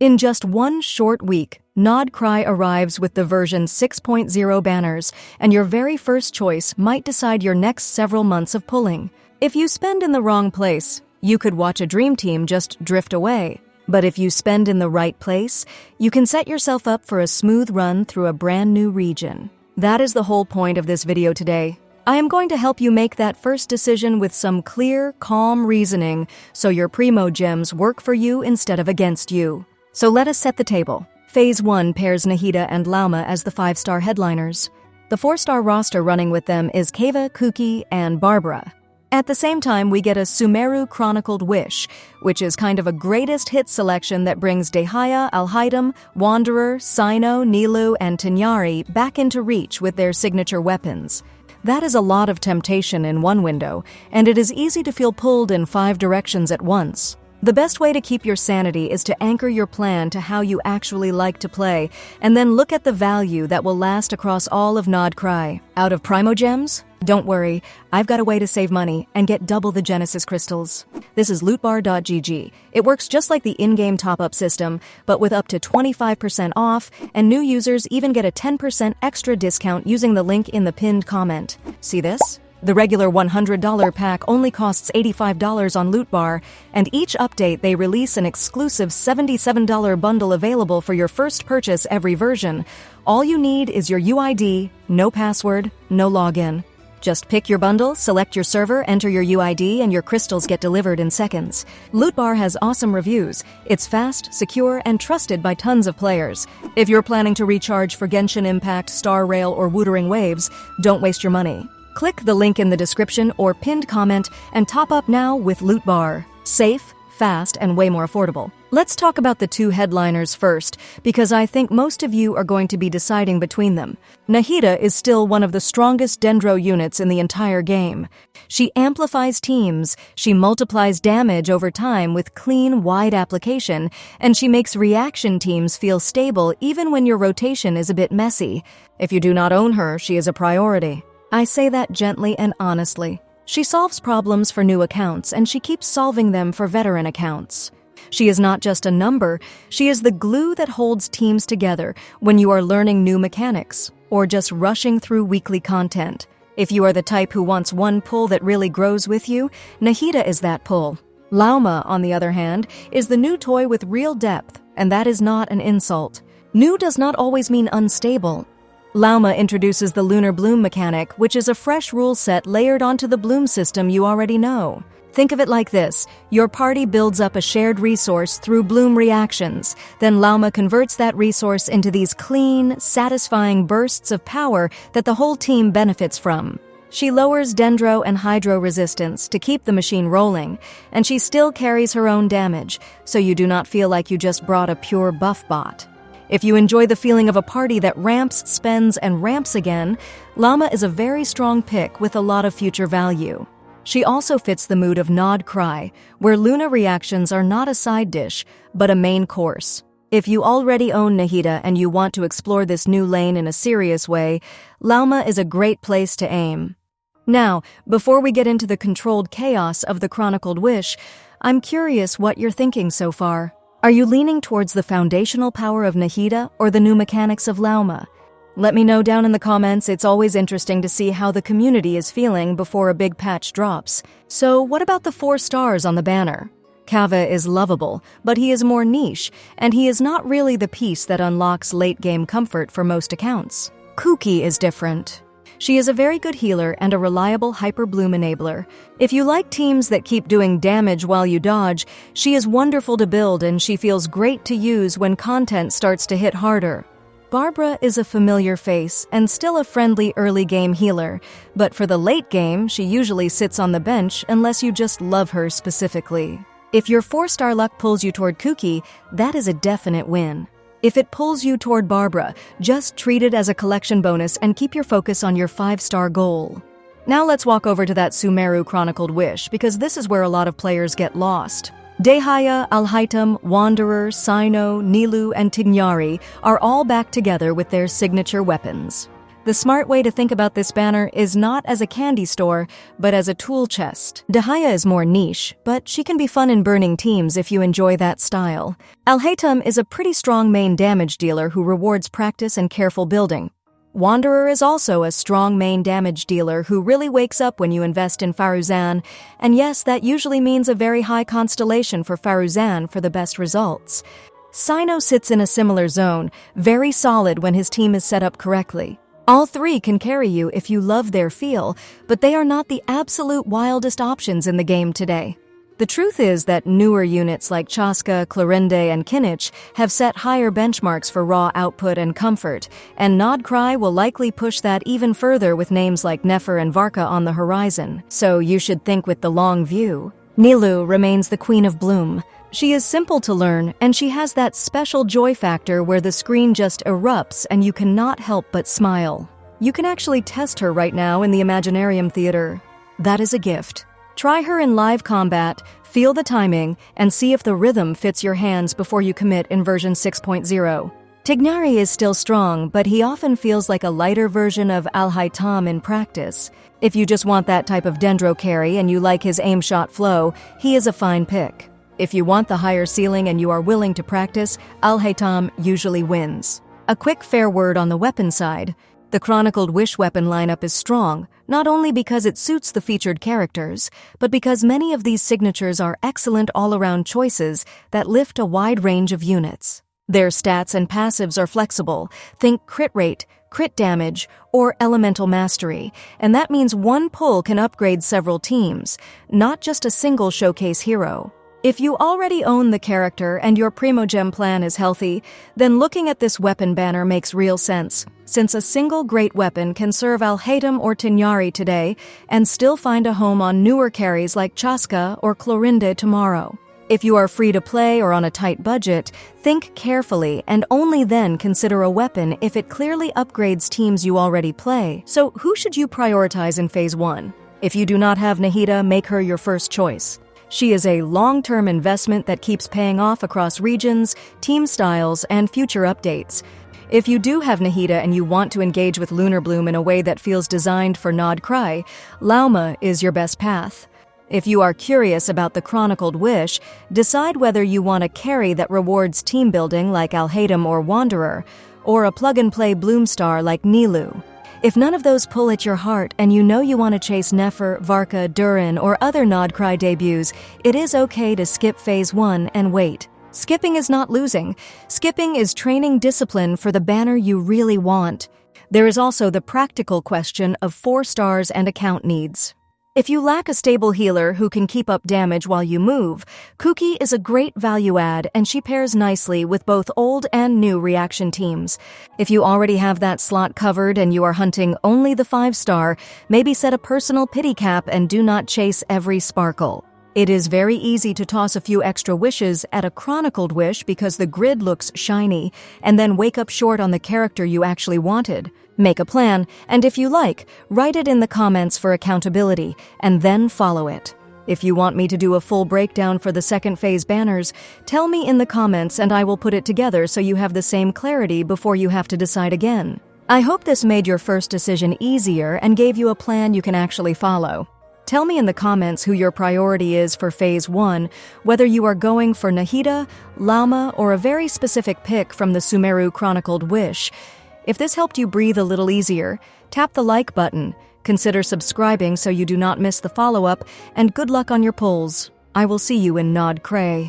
In just one short week, Nodcry arrives with the version 6.0 banners, and your very first choice might decide your next several months of pulling. If you spend in the wrong place, you could watch a dream team just drift away. But if you spend in the right place, you can set yourself up for a smooth run through a brand new region. That is the whole point of this video today. I am going to help you make that first decision with some clear, calm reasoning so your primogems work for you instead of against you. So let us set the table. Phase 1 pairs Nahida and Lauma as the 5-star headliners. The 4-star roster running with them is Keva, Kuki, and Barbara. At the same time, we get a Sumeru Chronicled Wish, which is kind of a greatest hit selection that brings Dehaya, Alhaitham, Wanderer, Cyno, Nilou, and Tinyari back into reach with their signature weapons. That is a lot of temptation in one window, and it is easy to feel pulled in 5 directions at once. The best way to keep your sanity is to anchor your plan to how you actually like to play, and then look at the value that will last across all of Nodcry. Out of primogems? Don't worry, I've got a way to save money and get double the Genesis crystals. This is lootbar.gg. It works just like the in-game top-up system, but with up to 25% off, and new users even get a 10% extra discount using the link in the pinned comment. See this? The regular $100 pack only costs $85 on Lootbar, and each update they release an exclusive $77 bundle available for your first purchase every version. All you need is your UID, no password, no login. Just pick your bundle, select your server, enter your UID, and your crystals get delivered in seconds. Lootbar has awesome reviews. It's fast, secure, and trusted by tons of players. If you're planning to recharge for Genshin Impact, Star Rail, or Wuthering Waves, don't waste your money. Click the link in the description or pinned comment and top up now with Lootbar. Safe, fast, and way more affordable. Let's talk about the 2 headliners first, because I think most of you are going to be deciding between them. Nahida is still one of the strongest dendro units in the entire game. She amplifies teams, she multiplies damage over time with clean, wide application, and she makes reaction teams feel stable even when your rotation is a bit messy. If you do not own her, she is a priority. I say that gently and honestly. She solves problems for new accounts, and she keeps solving them for veteran accounts. She is not just a number, she is the glue that holds teams together when you are learning new mechanics, or just rushing through weekly content. If you are the type who wants one pull that really grows with you, Nahida is that pull. Lauma, on the other hand, is the new toy with real depth, and that is not an insult. New does not always mean unstable. Lauma introduces the Lunar Bloom mechanic, which is a fresh rule set layered onto the bloom system you already know. Think of it like this. Your party builds up a shared resource through bloom reactions. Then Lauma converts that resource into these clean, satisfying bursts of power that the whole team benefits from. She lowers dendro and hydro resistance to keep the machine rolling, and she still carries her own damage, so you do not feel like you just brought a pure buff bot. If you enjoy the feeling of a party that ramps, spends, and ramps again, Lauma is a very strong pick with a lot of future value. She also fits the mood of Nodcry, where Luna reactions are not a side dish, but a main course. If you already own Nahida and you want to explore this new lane in a serious way, Lauma is a great place to aim. Now, before we get into the controlled chaos of the Chronicled Wish, I'm curious what you're thinking so far. Are you leaning towards the foundational power of Nahida or the new mechanics of Lauma? Let me know down in the comments. It's always interesting to see how the community is feeling before a big patch drops. So what about the 4 stars on the banner? Kava is lovable, but he is more niche, and he is not really the piece that unlocks late-game comfort for most accounts. Kuki is different. She is a very good healer and a reliable hyper-bloom enabler. If you like teams that keep doing damage while you dodge, she is wonderful to build and she feels great to use when content starts to hit harder. Barbara is a familiar face and still a friendly early-game healer, but for the late game, she usually sits on the bench unless you just love her specifically. If your 4-star luck pulls you toward Kuki, that is a definite win. If it pulls you toward Barbara, just treat it as a collection bonus and keep your focus on your 5-star goal. Now let's walk over to that Sumeru Chronicled Wish, because this is where a lot of players get lost. Dehaya, Alhaitham, Wanderer, Cyno, Nilou, and Tinyari are all back together with their signature weapons. The smart way to think about this banner is not as a candy store, but as a tool chest. Nahida is more niche, but she can be fun in burning teams if you enjoy that style. Alhaitham is a pretty strong main damage dealer who rewards practice and careful building. Wanderer is also a strong main damage dealer who really wakes up when you invest in Faruzan, and yes, that usually means a very high constellation for Faruzan for the best results. Sino sits in a similar zone, very solid when his team is set up correctly. All three can carry you if you love their feel, but they are not the absolute wildest options in the game today. The truth is that newer units like Chaska, Clorinde, and Kinich have set higher benchmarks for raw output and comfort, and Nodcry will likely push that even further with names like Nefer and Varka on the horizon, so you should think with the long view. Nilou remains the Queen of Bloom. She is simple to learn, and she has that special joy factor where the screen just erupts and you cannot help but smile. You can actually test her right now in the Imaginarium Theater. That is a gift. Try her in live combat, feel the timing, and see if the rhythm fits your hands before you commit in version 6.0. Tignari is still strong, but he often feels like a lighter version of Alhaitham in practice. If you just want that type of Dendro carry and you like his aim shot flow, he is a fine pick. If you want the higher ceiling and you are willing to practice, Alhaitham usually wins. A quick fair word on the weapon side. The Chronicled Wish weapon lineup is strong, not only because it suits the featured characters, but because many of these signatures are excellent all-around choices that lift a wide range of units. Their stats and passives are flexible. Think crit rate, crit damage, or elemental mastery, and that means one pull can upgrade several teams, not just a single showcase hero. If you already own the character and your primogem plan is healthy, then looking at this weapon banner makes real sense, since a single great weapon can serve Alhaitham or Tignari today and still find a home on newer carries like Chaska or Clorinde tomorrow. If you are free to play or on a tight budget, think carefully and only then consider a weapon if it clearly upgrades teams you already play. So who should you prioritize in Phase 1? If you do not have Nahida, make her your first choice. She is a long-term investment that keeps paying off across regions, team styles, and future updates. If you do have Nahida and you want to engage with Lunar Bloom in a way that feels designed for Nodcry, Lauma is your best path. If you are curious about the Chronicled Wish, decide whether you want a carry that rewards team building like Alhaitham or Wanderer, or a plug-and-play Bloomstar like Nilou. If none of those pull at your heart and you know you want to chase Nefer, Varka, Durin, or other Nodcry debuts, it is okay to skip Phase 1 and wait. Skipping is not losing. Skipping is training discipline for the banner you really want. There is also the practical question of 4 stars and account needs. If you lack a stable healer who can keep up damage while you move, Kuki is a great value add and she pairs nicely with both old and new reaction teams. If you already have that slot covered and you are hunting only the 5-star, maybe set a personal pity cap and do not chase every sparkle. It is very easy to toss a few extra wishes at a Chronicled Wish because the grid looks shiny, and then wake up short on the character you actually wanted. Make a plan, and if you like, write it in the comments for accountability, and then follow it. If you want me to do a full breakdown for the second phase banners, tell me in the comments and I will put it together so you have the same clarity before you have to decide again. I hope this made your first decision easier and gave you a plan you can actually follow. Tell me in the comments who your priority is for Phase 1, whether you are going for Nahida, Lauma, or a very specific pick from the Sumeru Chronicled Wish. If this helped you breathe a little easier, tap the like button, consider subscribing so you do not miss the follow-up, and good luck on your pulls. I will see you in Nodcray.